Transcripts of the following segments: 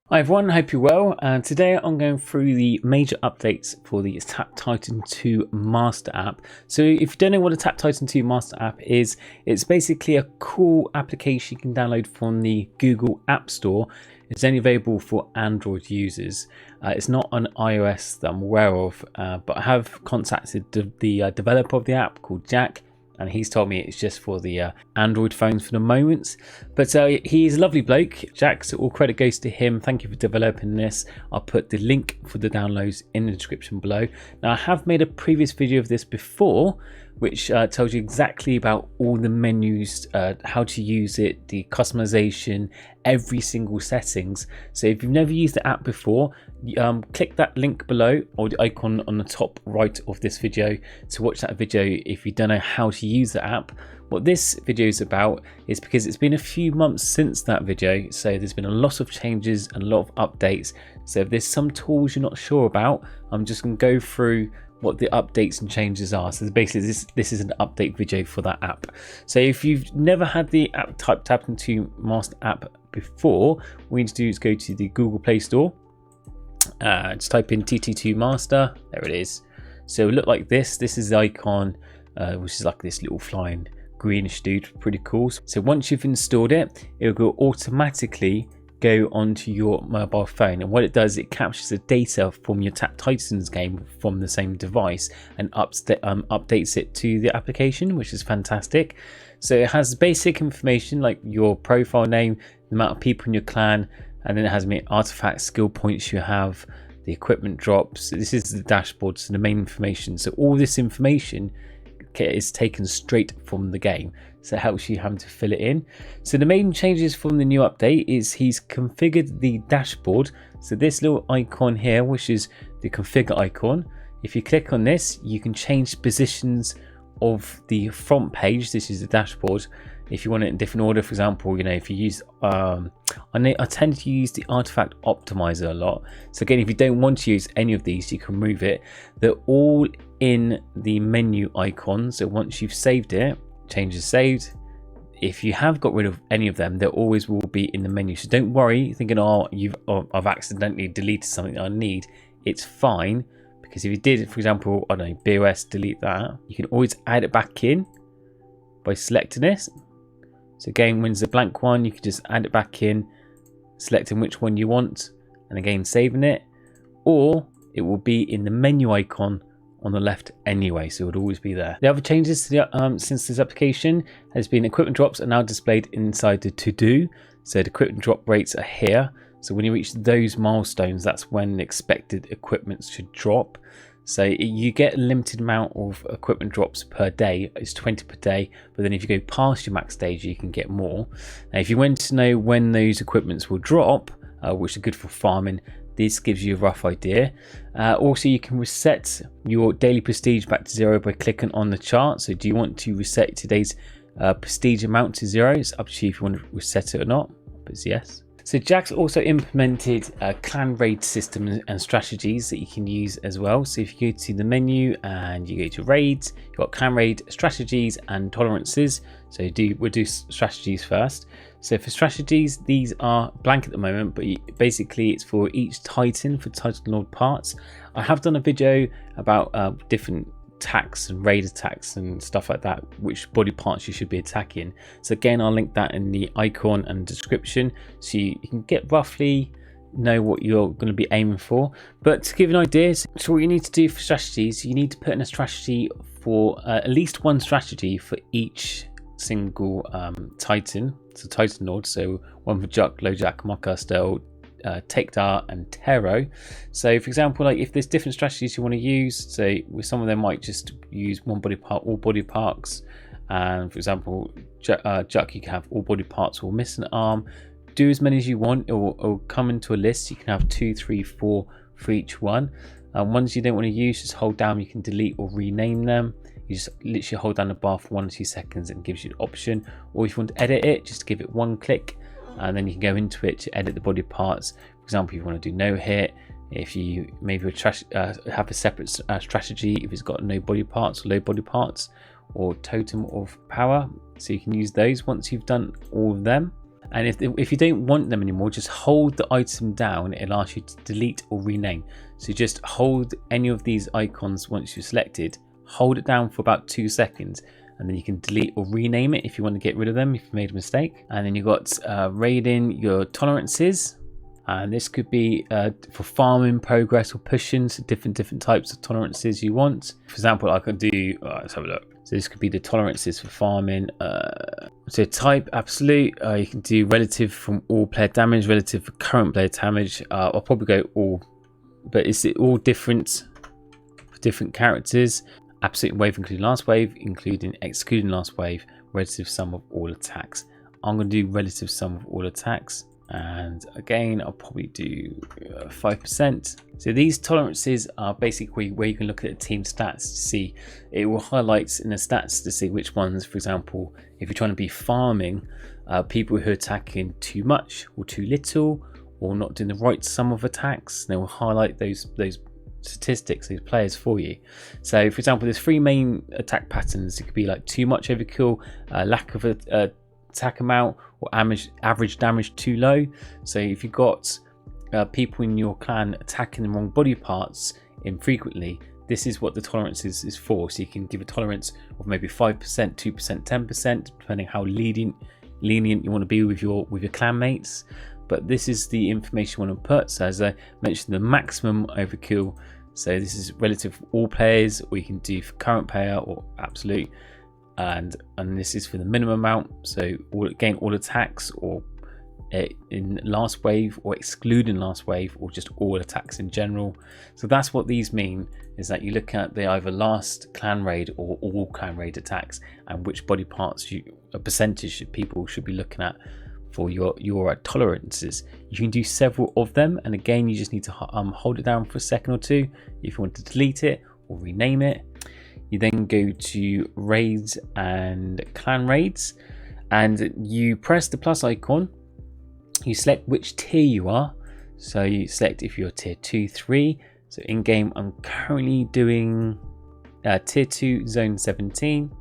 Hi everyone, hope you're well, and today I'm going through the major updates for the Attack Titan 2 Master app. So if you don't know what Attack Titan 2 Master app is, it's basically a cool application you can download from the Google App Store. It's only available for Android users. It's not on iOS that I'm aware of, but I have contacted the developer of the app called Jack, and he's told me it's just for the Android phones for the moment. But he's a lovely bloke, Jack, so all credit goes to him. Thank you for developing this. I'll put the link for the downloads in the description below. Now, I have made a previous video of this before, which tells you exactly about all the menus, how to use it, the customization, every single settings. So if you've never used the app before, click that link below or the icon on the top right of this video to watch that video if you don't know how to use the app. What this video is about is because it's been a few months since that video, so there's been a lot of changes and a lot of updates. So if there's some tools you're not sure about, I'm just going to go through what the updates and changes are. So basically this is an update video for that app. So if you've never had the Attack Titan 2 Master app before, what we need to do is go to the Google Play Store, just type in TT2 Master, there it is. So it'll look like this is the icon, which is like this little flying greenish dude, pretty cool. So once you've installed it, it'll go automatically go onto your mobile phone, and what it does, it captures the data from your Attack Titans game from the same device and updates it to the application, which is fantastic. So it has basic information like your profile name, the amount of people in your clan, and then it has many artifacts, skill points you have, the equipment drops. This is the dashboard, so the main information. So all this information is taken straight from the game, so it helps you having to fill it in. So the main changes from the new update is he's configured the dashboard. So this little icon here, which is the configure icon, if you click on this, you can change positions of the front page. This is the dashboard. If you want it in different order, for example, if you use I tend to use the artifact optimizer a lot. So again, if you don't want to use any of these, you can remove it. They're all in the menu icon. So once you've saved it, changes saved. If you have got rid of any of them, there always will be in the menu. So don't worry thinking, I've accidentally deleted something that I need. It's fine, because if you did, for example, I don't know, BOS, delete that, you can always add it back in by selecting this. So again, when it's a blank one, you can just add it back in, selecting which one you want, and again saving it, or it will be in the menu icon on the left anyway, so it would always be there. The other changes to the, since this application has been equipment drops are now displayed inside the to-do. So the equipment drop rates are here. So when you reach those milestones, that's when the expected equipment should drop. So you get a limited amount of equipment drops per day. It's 20 per day, but then if you go past your max stage, you can get more. Now, if you want to know when those equipments will drop, which are good for farming, this gives you a rough idea. Also, you can reset your daily prestige back to 0 by clicking on the chart. So do you want to reset today's prestige amount to 0? It's up to you if you want to reset it or not, but it's yes. So Jack's also implemented a clan raid system and strategies that you can use as well. So if you go to the menu and you go to raids, you've got clan raid, strategies and tolerances. So we'll do strategies first. So for strategies, these are blank at the moment, but basically it's for each Titan, for Titan Lord parts. I have done a video about different attacks and raid attacks and stuff like that, which body parts you should be attacking. So again, I'll link that in the icon and description, so you can get roughly know what you're going to be aiming for. But to give an idea, so what you need to do for strategies, you need to put in a strategy for at least one strategy for each single Titan, so Titan Lord. So one for Juck, Lojak, Mokka, Tekdar and Tero. So for example, like if there's different strategies you want to use, so with some of them might just use one body part, all body parts, and for example Juck, you can have all body parts or missing an arm. Do as many as you want. It will come into a list. You can have 2, 3, 4 for each one. Ones you don't want to use, just hold down, you can delete or rename them. You just literally hold down the bar for 1 or 2 seconds and it gives you the option. Or if you want to edit it, just give it one click and then you can go into it to edit the body parts. For example, if you want to do no hit, if you maybe have a separate strategy if it's got no body parts or low body parts, or totem of power, so you can use those once you've done all of them. And if you don't want them anymore, just hold the item down. It'll ask you to delete or rename. So just hold any of these icons once you've selected, hold it down for about 2 seconds, and then you can delete or rename it if you want to get rid of them if you made a mistake. And then you've got raiding your tolerances. And this could be for farming, progress, or pushing, so different types of tolerances you want. For example, I could do, let's have a look. So this could be the tolerances for farming. So type absolute, you can do relative from all player damage, relative for current player damage. I'll probably go all, but it's all different for different characters. Absolute wave including last wave, including excluding last wave, relative sum of all attacks. I'm going to do relative sum of all attacks. And again, I'll probably do 5%. So these tolerances are basically where you can look at the team stats to see, it will highlight in the stats to see which ones, for example, if you're trying to be farming, people who are attacking too much or too little, or not doing the right sum of attacks, they will highlight those statistics, these players for you. So for example, there's 3 main attack patterns. It could be like too much overkill, lack of attack amount, or average damage too low. So if you've got people in your clan attacking the wrong body parts infrequently, this is what the tolerance is for. So you can give a tolerance of maybe 5%, 2%, 10%, depending how lenient you want to be with your clan mates. But this is the information you want to put. So as I mentioned, the maximum overkill. So this is relative for all players, or you can do for current player or absolute. And this is for the minimum amount. So all attacks, or in last wave, or excluding last wave, or just all attacks in general. So that's what these mean, is that you look at the either last clan raid or all clan raid attacks, and which body parts a percentage people should be looking at for your tolerances. You can do several of them, and again, you just need to hold it down for a second or two if you want to delete it or rename it. You then go to raids and clan raids, and you press the plus icon. You select which tier you are. So you select if you're tier 2, 3. So in game, I'm currently doing tier 2 zone 17.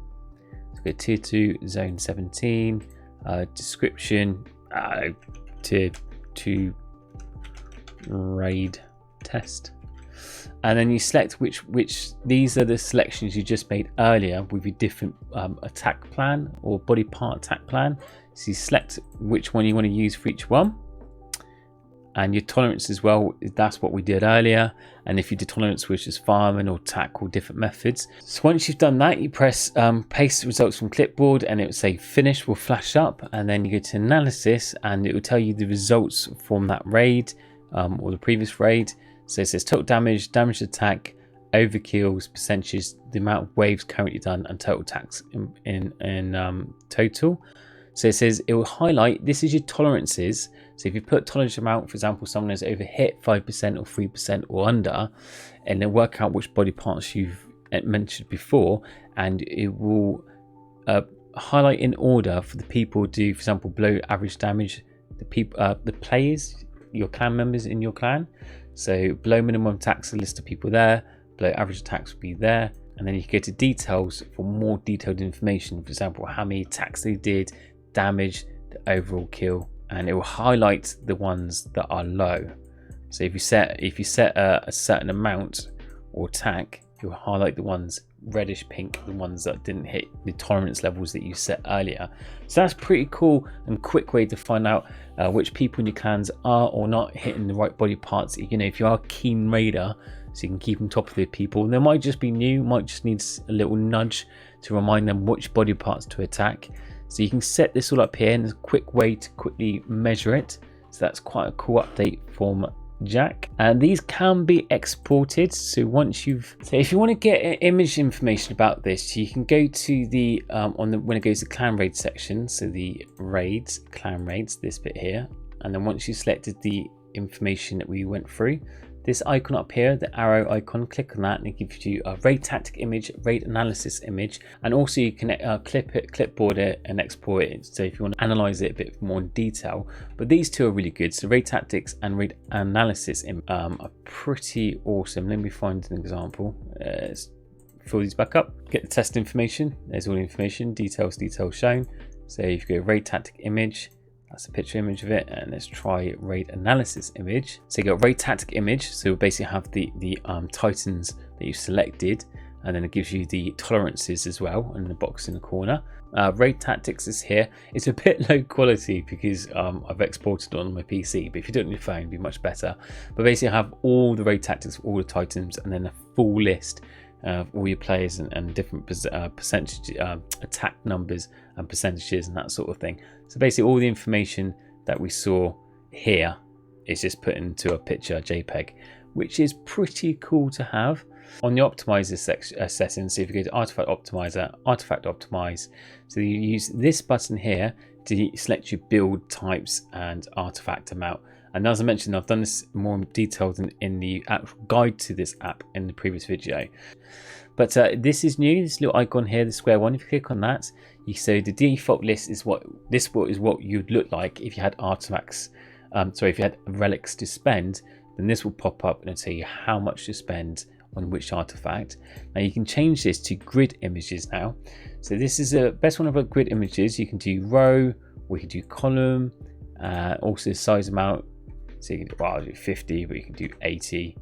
So go tier 2 zone 17. Description tier 2 raid test. And then you select which these are the selections you just made earlier with your different attack plan or body part attack plan. So you select which one you want to use for each one, and your tolerance as well. That's what we did earlier. And if you did tolerance, which is farming or attack or different methods. So once you've done that, you press paste results from clipboard, and it will say finish will flash up, and then you go to analysis, and it will tell you the results from that raid or the previous raid. So it says total damage, damage attack, overkills, percentages, the amount of waves currently done, and total attacks in total. So it says it will highlight, this is your tolerances. So if you put tolerance amount, for example, someone has over hit 5% or 3% or under, and then work out which body parts you've mentioned before, and it will highlight in order for the people who do, for example, below average damage, the players, your clan members in your clan. So below minimum attacks, a list of people there, below average attacks will be there. And then you can go to details for more detailed information. For example, how many attacks they did, damage, the overall kill, and it will highlight the ones that are low. So if you set a certain amount or attack, it will highlight the ones reddish pink, the ones that didn't hit the tolerance levels that you set earlier. So that's pretty cool and quick way to find out which people in your clans are or not hitting the right body parts. You know, if you are a keen raider, so you can keep on top of the people. They might just be new, might just need a little nudge to remind them which body parts to attack. So you can set this all up here, and there's a quick way to quickly measure it. So that's quite a cool update from Jack, and these can be exported. So if you want to get image information about this, you can go to the when it goes to clan raid section, so the raids, clan raids, this bit here, and then once you selected the information that we went through, this icon up here, the arrow icon, click on that, and it gives you a raid tactic image, raid analysis image, and also you can clipboard it and export it. So if you want to analyze it a bit more in detail, but these two are really good. So raid tactics and raid analysis are pretty awesome. Let me find an example. Let's fill these back up. Get the test information. There's all the information, details shown. So if you go raid tactic image, That's a picture image of it. And let's try raid analysis image. So you got raid tactic image. So we basically have the titans that you've selected, and then it gives you the tolerances as well in the box in the corner. Raid tactics is here. It's a bit low quality because I've exported it on my PC, but if you do it on your phone, it'd be much better. But basically I have all the raid tactics for all the titans, and then a full list of all your players and different percentage attack numbers and percentages and that sort of thing. So basically all the information that we saw here is just put into a picture JPEG, which is pretty cool to have. On the optimizer settings, so if you go to artifact optimizer, artifact optimize, so you use this button here to select your build types and artifact amount. And as I mentioned, I've done this more detailed in the actual guide to this app in the previous video. But this is new, this little icon here, the square one. If you click on that, you see the default list is what you'd look like if you had artifacts. If you had relics to spend, then this will pop up and it'll tell you how much to spend on which artifact. Now you can change this to grid images now. So this is the best one about grid images. You can do row, or you can do column, also size amount. So you can do 50, but you can do 80.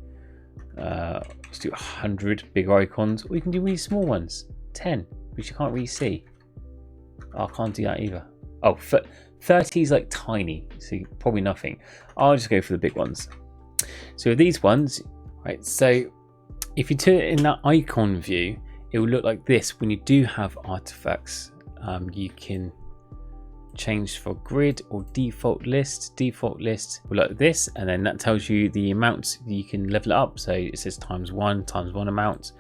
Let's do 100 big icons, or you can do really small ones, 10, which you can't really see. I can't do that either. Oh, 30 is like tiny, so probably nothing. I'll just go for the big ones. So with these ones, right, so if you turn it in that icon view, it will look like this. When you do have artifacts, you can change for grid or default list. Default list will look like this, and then that tells you the amount you can level it up. So it says times one amount,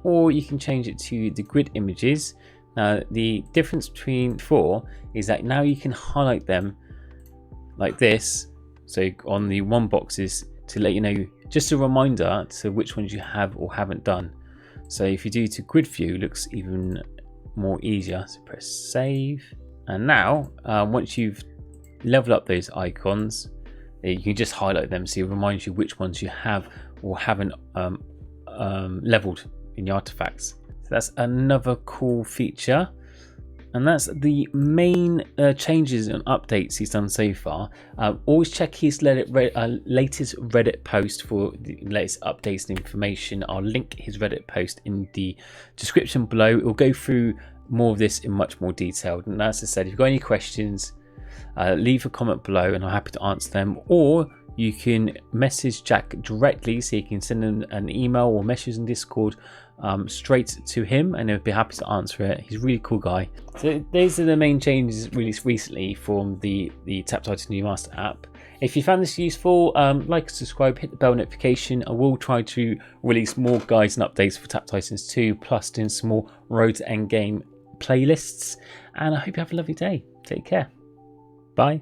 or you can change it to the grid images. Now the difference between 4 is that now you can highlight them like this. So on the one boxes to let you know, just a reminder to which ones you have or haven't done. So if you do to grid view, it looks even more easier. So press save. And now, once you've leveled up those icons, you can just highlight them so it reminds you which ones you have or haven't leveled in your artifacts. So that's another cool feature. And that's the main changes and updates he's done so far. Always check his latest Reddit post for the latest updates and information. I'll link his Reddit post in the description below. It will go through more of this in much more detail. And as I said, if you've got any questions, leave a comment below and I'm happy to answer them. Or you can message Jack directly, so you can send him an email or message in Discord straight to him, and he'll be happy to answer it. He's a really cool guy. So these are the main changes released recently from the Tap Titan New Master app. If you found this useful, like, subscribe, hit the bell notification. I will try to release more guides and updates for Tap Titans 2, plus doing some more Road to Endgame playlists. And I hope you have a lovely day. Take care. Bye.